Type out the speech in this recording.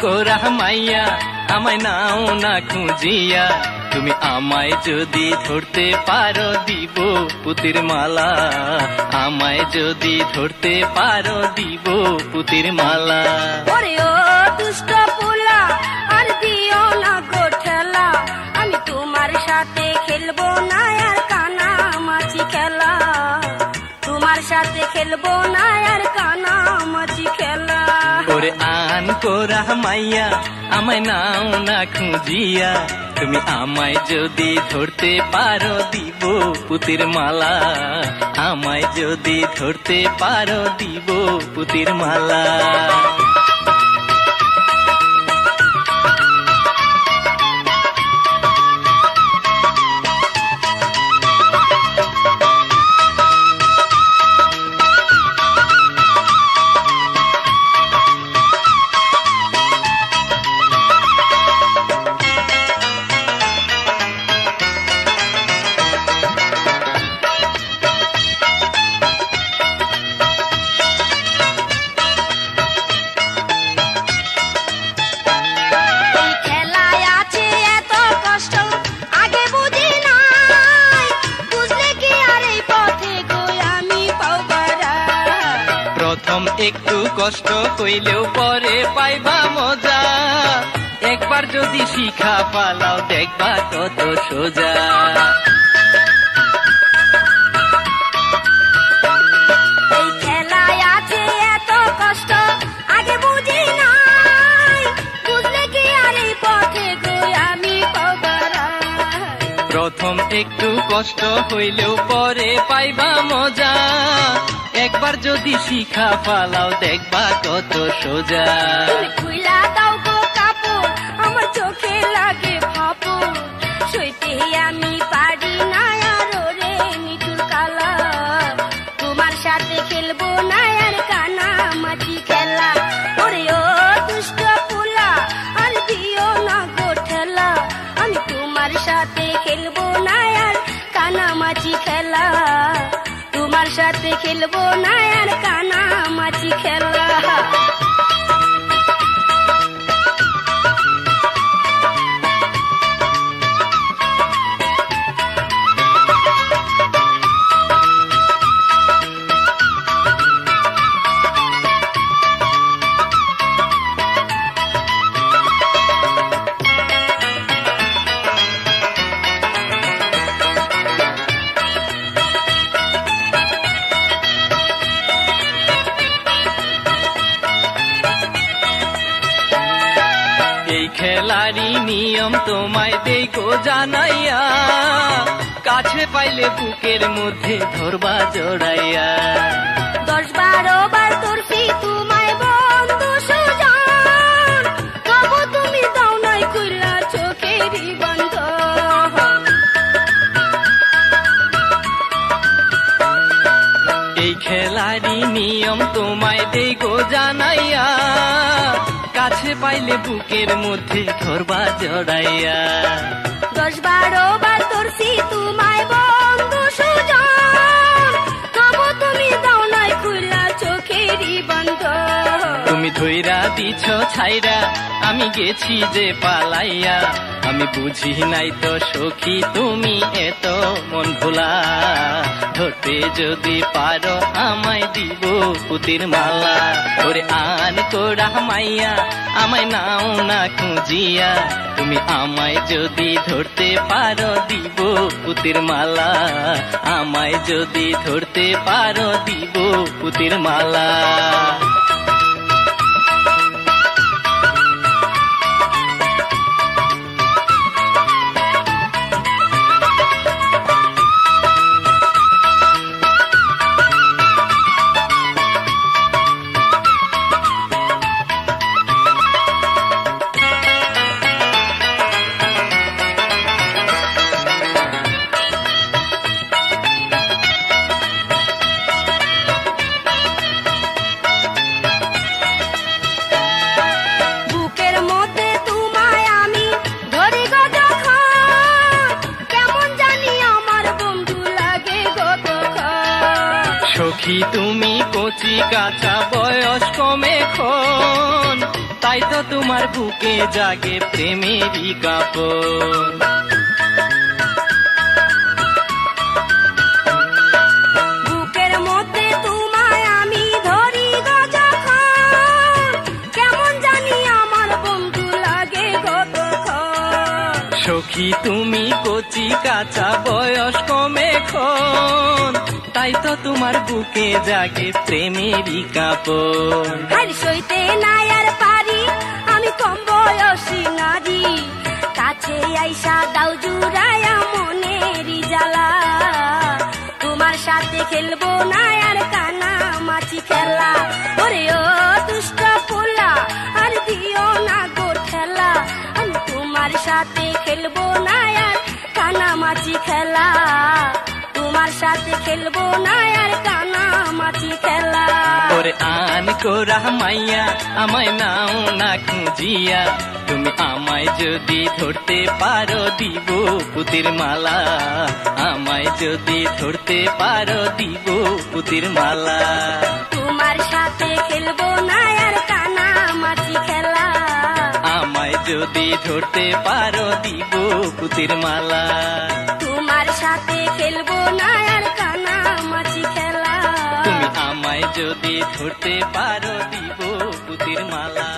কোরা মাইয়া আমায় নাও না খুঁজিয়া তুমি আমায় যদি ধরতে পারো দিব পুতির মালা আমায় যদি ধরতে পারো দিব পুতির মালা ওরে ও দুষ্ট পোলা আর দিও না গো ঠেলা আমি তোমার সাথে খেলবো না আর কানামাছি খেলা তোমার সাথে খেলবো না আর কানামাছি খেলা ওরে আন কোরা মাইয়া আমায় নাও না খুঁজিয়া তুমি আমায় যদি ধরতে পারো দিব পুতির মালা আমায় যদি ধরতে পারো দিব পুতির মালা একটু কষ্ট কইলেও পরে পাইবা মজা একবার যদি শিখা পালাও দেখবা কত সোজা এই খেলায় আছে এত কষ্ট আগে বুঝি নাই বুঝলে কি আর এই পথে গই আমি পাওয়ারা প্রথম একটু কষ্ট হইলেও পরে পাইবা মজা একবার যদি শিখা পালাও দেখবা কত সোজা তুমি খুইলা দাও গো কাপড় আমার চোখে লাগে ফাপড় সইতে আমি পারি না আর রে নিঠুর কালা তোমার সাথে খেলবো না আর কানামাছি খেলা ওরে ও দুষ্ট পোলা আর দিও না গো ঠেলা আমি তোমার সাথে খেলবো না আর কানামাছি খেলা তোমার সাথে খেলবো না আর কানামাছি খেলা খেলারি নিয়ম তোমায় দেই গো জানাইয়া কাছে পাইলে বুকের মধ্যে ধরবা জড়াইয়া 10-12 বার ধরছি তোমায় বন্ধু সুজন তবু তুমি দাও নাই খুইলা চোখেরই বন্ধ এই খেলারি নিয়ম তোমায় দেই গো জানাইয়া কাছে পাইলে বুকের মধ্যে ধরবা জড়াইয়া 10-12 বার ধরছি তোমায় বন্ধু সুজন তবু তুমি দাও নাই খুইলা চোখেরই বন্ধ তুমি ধইরা দিছ ছাইরা আমি গেছি যে পালাইয়া আমি বুঝি নাই তো সখী তুমি এত মন ভোলা ধরতে যদি পারো আমায় দিব পুতির মালা ওরে আন কোরা মাইয়া আমায় নাও না খুঁজিয়া তুমি আমায় যদি ধরতে পারো দিব পুতির মালা আমায় যদি ধরতে পারো দিব পুতির মালা সখী তুমি কচি কাঁচা বয়স কমে খন তাই তো তোমার বুকে জাগে প্রেমেরই কাঁপন। বুকের মধ্যে তোমায় আমি ধরি গো যখন, কেমন জানি আমার বন্ধু লাগে কতক্ষণ। সখী তুমি কচি কাঁচা বয়স কমে খন, তাই তো তোমার বুকে জাগে প্রেমেরই কাঁপন। আর সইতে নাই আর পারি আমি কম বয়সী নারী, কাছে আইসা দাও জুড়ায়া মনেরই জ্বালা। তোমার সাথে খেলবো না আর কানা মাছি খেলা, ওরে ও দুষ্ট পোলা আর দিও না গো ঠেলা। আমি তোমার সাথে খেলবো না আর কানা মাছি খেলা, তোমার সাথে খেলবো না আর কানা মাছি খেলা। ওরে আন কোরা মাইয়া আমায় নাও না খুঁজিয়া, তুমি আমায় যদি ধরতে পারো দিব পুতির মালা, আমায় যদি ধরতে পারো দিব পুতির মালা। তোমার সাথে খেলবো না আর কানা মাছি খেলা, আমায় যদি ধরতে পারো দিব পুতির মালা। তোমার সাথে খেলবো না আর কানা মাছি খেলা, তুমি আমায় যদি ধরতে পারো দিব পুতির মালা।